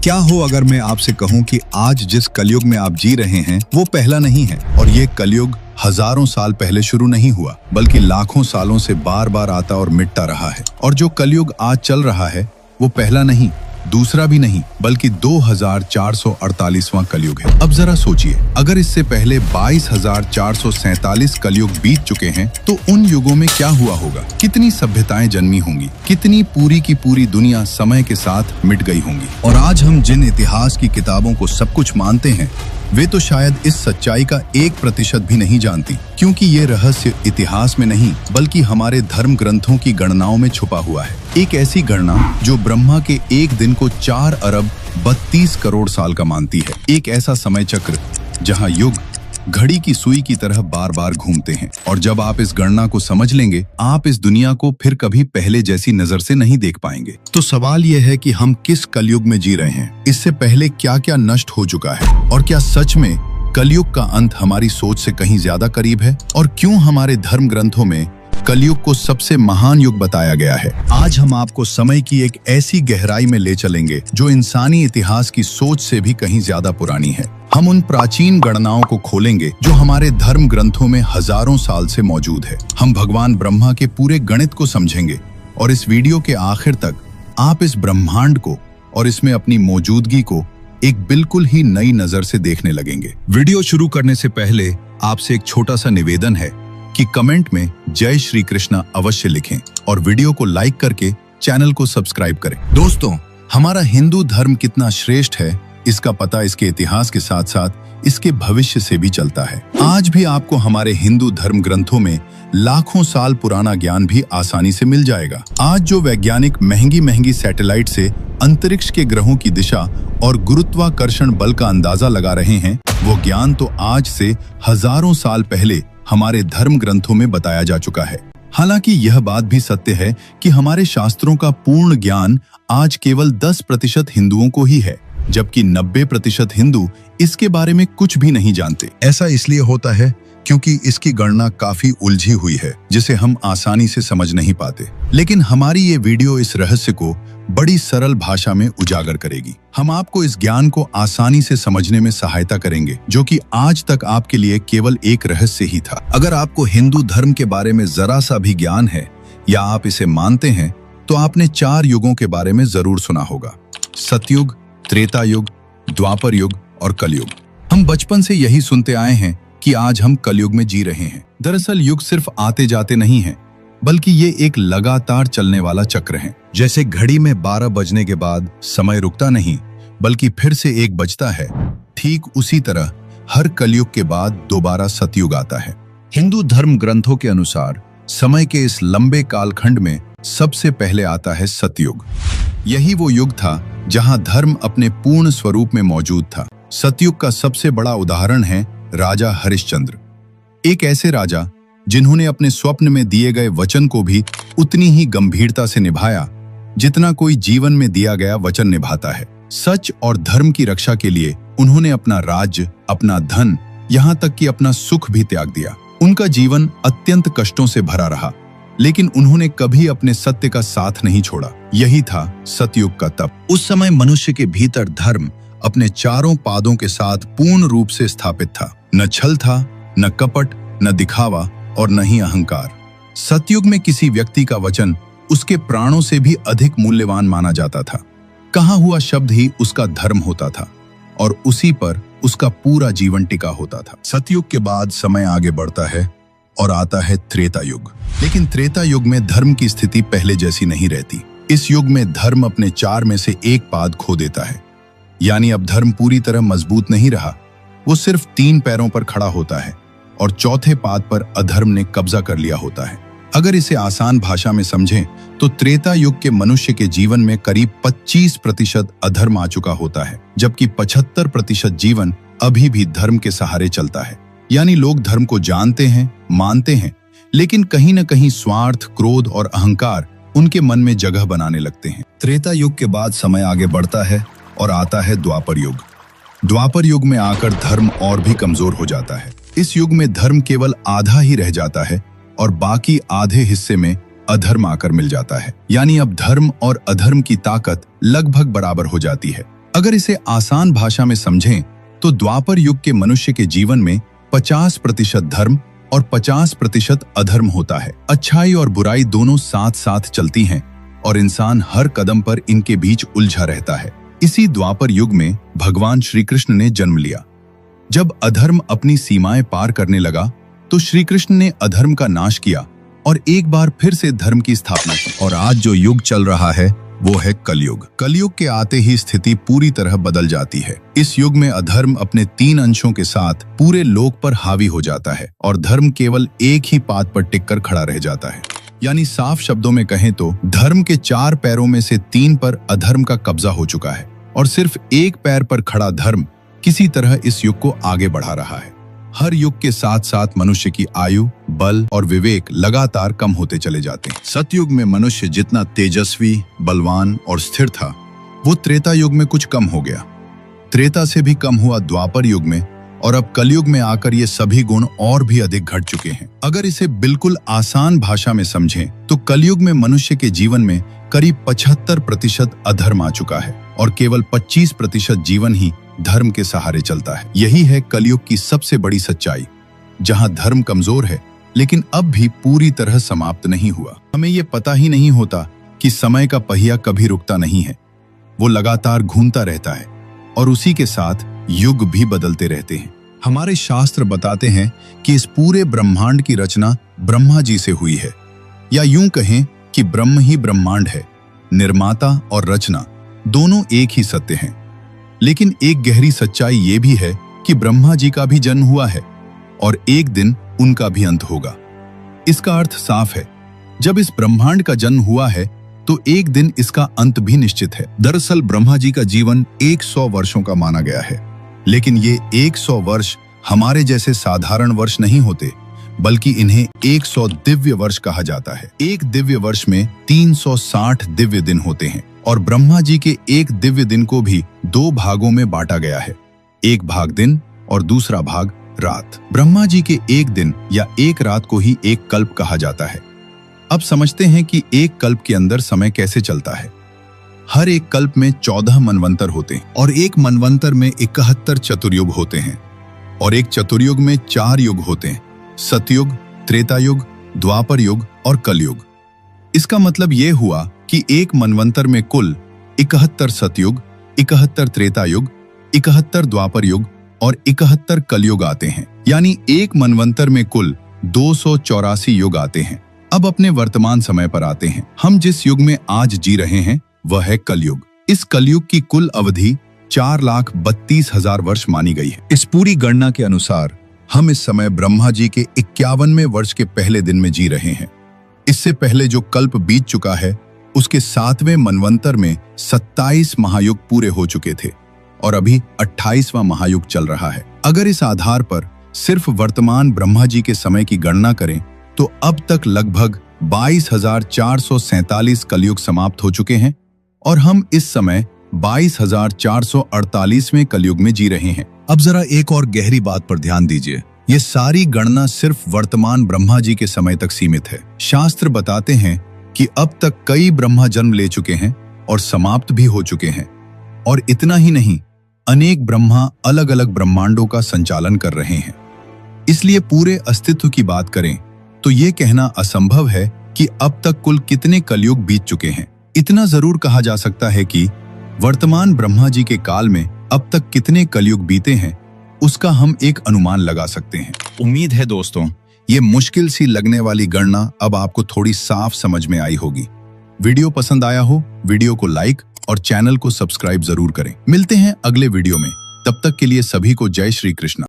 क्या हो अगर मैं आपसे कहूं कि आज जिस कलयुग में आप जी रहे हैं वो पहला नहीं है, और ये कलयुग हजारों साल पहले शुरू नहीं हुआ बल्कि लाखों सालों से बार बार आता और मिटता रहा है। और जो कलयुग आज चल रहा है वो पहला नहीं, दूसरा भी नहीं, बल्कि 2448वां कलयुग है। अब जरा सोचिए, अगर इससे पहले 22,447 कलयुग बीत चुके हैं तो उन युगों में क्या हुआ होगा? कितनी सभ्यताएं जन्मी होंगी, कितनी पूरी की पूरी दुनिया समय के साथ मिट गई होंगी। और आज हम जिन इतिहास की किताबों को सब कुछ मानते हैं वे तो शायद इस सच्चाई का 1% भी नहीं जानती, क्योंकि ये रहस्य इतिहास में नहीं बल्कि हमारे धर्म ग्रंथों की गणनाओं में छुपा हुआ है। एक ऐसी गणना जो ब्रह्मा के एक दिन को 4 अरब 32 करोड़ साल का मानती है। एक ऐसा समय चक्र जहां युग घड़ी की सुई की तरह बार बार घूमते हैं। और जब आप इस गणना को समझ लेंगे, आप इस दुनिया को फिर कभी पहले जैसी नजर से नहीं देख पाएंगे। तो सवाल यह है कि हम किस कलयुग में जी रहे हैं? इससे पहले क्या क्या नष्ट हो चुका है? और क्या सच में कलयुग का अंत हमारी सोच से कहीं ज्यादा करीब है? और क्यों हमारे धर्म ग्रंथों में कलयुग को सबसे महान युग बताया गया है? आज हम आपको समय की एक ऐसी गहराई में ले चलेंगे जो इंसानी इतिहास की सोच से भी कहीं ज्यादा पुरानी है। हम उन प्राचीन गणनाओं को खोलेंगे जो हमारे धर्म ग्रंथों में हजारों साल से मौजूद है। हम भगवान ब्रह्मा के पूरे गणित को समझेंगे और इस वीडियो के आखिर तक आप इस ब्रह्मांड को और इसमें अपनी मौजूदगी को एक बिल्कुल ही नई नजर से देखने लगेंगे। वीडियो शुरू करने से पहले आपसे एक छोटा सा निवेदन है कि कमेंट में जय श्री कृष्णा अवश्य लिखें और वीडियो को लाइक करके चैनल को सब्सक्राइब करें। दोस्तों, हमारा हिंदू धर्म कितना श्रेष्ठ है इसका पता इसके इतिहास के साथ साथ इसके भविष्य से भी चलता है। आज भी आपको हमारे हिंदू धर्म ग्रंथों में लाखों साल पुराना ज्ञान भी आसानी से मिल जाएगा। आज जो वैज्ञानिक महंगी महंगी सैटेलाइट से अंतरिक्ष के ग्रहों की दिशा और गुरुत्वाकर्षण बल का अंदाजा लगा रहे हैं, वो ज्ञान तो आज से हजारों साल पहले हमारे धर्म ग्रंथों में बताया जा चुका है। हालांकि यह बात भी सत्य है कि हमारे शास्त्रों का पूर्ण ज्ञान आज केवल 10% हिंदुओं को ही है, जबकि 90% हिंदू इसके बारे में कुछ भी नहीं जानते। ऐसा इसलिए होता है क्योंकि इसकी गणना काफी उलझी हुई है जिसे हम आसानी से समझ नहीं पाते। लेकिन हमारी ये वीडियो इस रहस्य को बड़ी सरल भाषा में उजागर करेगी। हम आपको इस ज्ञान को आसानी से समझने में सहायता करेंगे जो कि आज तक आपके लिए केवल एक रहस्य ही था। अगर आपको हिंदू धर्म के बारे में जरा सा भी ज्ञान है या आप इसे मानते हैं तो आपने 4 युगों के बारे में जरूर सुना होगा: सतयुग, त्रेता युग, द्वापर युग और कलयुग। हम बचपन से यही सुनते आए हैं कि आज हम कलयुग में जी रहे हैं। दरअसल युग सिर्फ आते जाते नहीं है, बल्कि ये एक लगातार चलने वाला चक्र है। जैसे घड़ी में 12 बजने के बाद समय रुकता नहीं बल्कि फिर से 1 बजता है, ठीक उसी तरह हर कलयुग के बाद दोबारा सतयुग आता है। हिंदू धर्म ग्रंथों के अनुसार समय के इस लंबे कालखंड में सबसे पहले आता है सतयुग। यही वो युग था जहां धर्म अपने पूर्ण स्वरूप में मौजूद था। सतयुग का सबसे बड़ा उदाहरण है राजा हरिश्चंद्र, एक ऐसे राजा जिन्होंने अपने स्वप्न में दिए गए वचन को भी उतनी ही गंभीरता से निभाया जितना कोई जीवन में दिया गया वचन निभाता है। सच और धर्म की रक्षा के लिए उन्होंने अपना राज्य, अपना धन, यहाँ तक कि अपना सुख भी त्याग दिया। उनका जीवन अत्यंत कष्टों से भरा रहा, लेकिन उन्होंने कभी अपने सत्य का साथ नहीं छोड़ा। यही था सतयुग का तप। उस समय मनुष्य के भीतर धर्म अपने चारों पादों के साथ पूर्ण रूप से स्थापित था। न छल था, न कपट, न दिखावा और न ही अहंकार। सतयुग में किसी व्यक्ति का वचन उसके प्राणों से भी अधिक मूल्यवान माना जाता था। कहा हुआ शब्द ही उसका धर्म होता था और उसी पर उसका पूरा जीवन टिका होता था। सतयुग के बाद समय आगे बढ़ता है और आता है त्रेता युग। लेकिन त्रेता युग में धर्म की स्थिति पहले जैसी नहीं रहती। इस युग में धर्म अपने 4 में से 1 पाद खो देता है, यानी अब धर्म पूरी तरह मजबूत नहीं रहा। वो सिर्फ 3 पैरों पर खड़ा होता है और चौथे पाद पर अधर्म ने कब्जा कर लिया होता है। अगर इसे आसान भाषा में समझें तो त्रेता युग के मनुष्य के जीवन में करीब 25% अधर्म आ चुका होता है, जबकि 75% जीवन अभी भी धर्म के सहारे चलता है। यानी लोग धर्म को जानते हैं, मानते हैं, लेकिन कहीं न कहीं स्वार्थ, क्रोध और अहंकार उनके मन में जगह बनाने लगते हैं। त्रेता युग के बाद समय आगे बढ़ता है और आता है द्वापर युग। द्वापर युग में आकर धर्म और भी कमजोर हो जाता है। इस युग में धर्म केवल आधा ही रह जाता है और बाकी आधे हिस्से में अधर्म आकर मिल जाता है। यानी अब धर्म और अधर्म की ताकत लगभग बराबर हो जाती है। अगर इसे आसान भाषा में समझें तो द्वापर युग के मनुष्य के जीवन में 50% धर्म और 50% अधर्म होता है। अच्छाई और बुराई दोनों साथ साथ चलती हैं और इंसान हर कदम पर इनके बीच उलझा रहता है। इसी द्वापर युग में भगवान श्री कृष्ण ने जन्म लिया। जब अधर्म अपनी सीमाएं पार करने लगा तो श्री कृष्ण ने अधर्म का नाश किया और एक बार फिर से धर्म की स्थापना की। और आज जो युग चल रहा है वो है कलयुग। कलयुग के आते ही स्थिति पूरी तरह बदल जाती है। इस युग में अधर्म अपने 3 अंशों के साथ पूरे लोक पर हावी हो जाता है और धर्म केवल एक ही पात पर टिककर खड़ा रह जाता है। यानी साफ शब्दों में कहें तो धर्म के 4 पैरों में से 3 पर अधर्म का कब्जा हो चुका है और सिर्फ एक पैर पर खड़ा धर्म किसी तरह इस युग को आगे बढ़ा रहा है। हर युग के साथ साथ मनुष्य की आयु, बल और विवेक लगातार कम होते चले जाते हैं। सतयुग में मनुष्य जितना तेजस्वी, बलवान और स्थिर था, वो त्रेता युग में कुछ कम हो गया। त्रेता से भी कम हुआ द्वापर युग में और अब कलयुग में आकर ये सभी गुण और भी अधिक घट चुके हैं। अगर इसे बिल्कुल आसान भाषा में समझें तो कलयुग में मनुष्य के जीवन में करीब 75% अधर्म आ चुका है और केवल 25% जीवन ही धर्म के सहारे चलता है। यही है कलयुग की सबसे बड़ी सच्चाई, जहां धर्म कमजोर है लेकिन अब भी पूरी तरह समाप्त नहीं हुआ। हमें ये पता ही नहीं होता कि समय का पहिया कभी रुकता नहीं है, वो लगातार घूमता रहता है और उसी के साथ युग भी बदलते रहते हैं। हमारे शास्त्र बताते हैं कि इस पूरे ब्रह्मांड की रचना ब्रह्मा जी से हुई है, या यूं कहें कि ब्रह्म ही ब्रह्मांड है। निर्माता और रचना दोनों एक ही सत्य हैं। लेकिन एक गहरी सच्चाई ये भी है कि ब्रह्मा जी का भी जन्म हुआ है और एक दिन उनका भी अंत होगा। इसका अर्थ साफ है, जब इस ब्रह्मांड का जन्म हुआ है तो एक दिन इसका अंत भी निश्चित है। दरअसल ब्रह्मा जी का जीवन 100 वर्षों का माना गया है, लेकिन ये 100 वर्ष हमारे जैसे साधारण वर्ष नहीं होते, बल्कि इन्हें 100 दिव्य वर्ष कहा जाता है। एक दिव्य वर्ष में 360 दिव्य दिन होते हैं और ब्रह्मा जी के एक दिव्य दिन को भी 2 भागों में बांटा गया है, एक भाग दिन और दूसरा भाग रात। ब्रह्मा जी के एक दिन या एक रात को ही एक कल्प कहा जाता है। अब समझते हैं कि एक कल्प के अंदर समय कैसे चलता है। हर एक कल्प में 14 मनवंतर होते हैं और एक मनवंतर में 71 चतुर्युग होते हैं और एक चतुर्युग में 4 युग होते हैं, सतयुग, त्रेता युग, द्वापर युग और कलयुग। इसका मतलब ये हुआ कि एक मनवंतर में कुल 71 सतयुग, 71 त्रेता युग, 71 द्वापर युग और 71 कलयुग आते हैं। यानी एक मनवंतर में कुल 284 युग आते हैं। अब अपने वर्तमान समय पर आते हैं। हम जिस युग में आज जी रहे हैं वह है कलयुग। इस कलयुग की कुल अवधि 4,32,000 वर्ष मानी गई है। इस पूरी गणना के अनुसार हम इस समय ब्रह्मा जी के 51वें वर्ष के पहले दिन में जी रहे हैं। इससे पहले जो कल्प बीत चुका है उसके 7वें मनवंतर में 27 महायुग पूरे हो चुके थे और अभी 28वां महायुग चल रहा है। अगर इस आधार पर सिर्फ वर्तमान ब्रह्मा जी के समय की गणना करें तो अब तक लगभग 22,447 कलयुग समाप्त हो चुके हैं और हम इस समय 22,448वें कलयुग में जी रहे हैं। अब जरा एक और गहरी बात पर ध्यान दीजिए। ये सारी गणना सिर्फ वर्तमान ब्रह्मा जी के समय तक सीमित है। शास्त्र बताते हैं कि अब तक कई ब्रह्मा जन्म ले चुके हैं और समाप्त भी हो चुके हैं, और इतना ही नहीं, अनेक ब्रह्मा अलग अलग ब्रह्मांडों का संचालन कर रहे हैं। इसलिए पूरे अस्तित्व की बात करें तो ये कहना असंभव है कि अब तक कुल कितने कलयुग बीत चुके हैं। इतना जरूर कहा जा सकता है कि वर्तमान ब्रह्मा जी के काल में अब तक कितने कलयुग बीते हैं, उसका हम एक अनुमान लगा सकते हैं। उम्मीद है दोस्तों, ये मुश्किल सी लगने वाली गणना अब आपको थोड़ी साफ समझ में आई होगी। वीडियो पसंद आया हो, वीडियो को लाइक और चैनल को सब्सक्राइब जरूर करें। मिलते हैं अगले वीडियो में, तब तक के लिए सभी को जय श्री कृष्ण।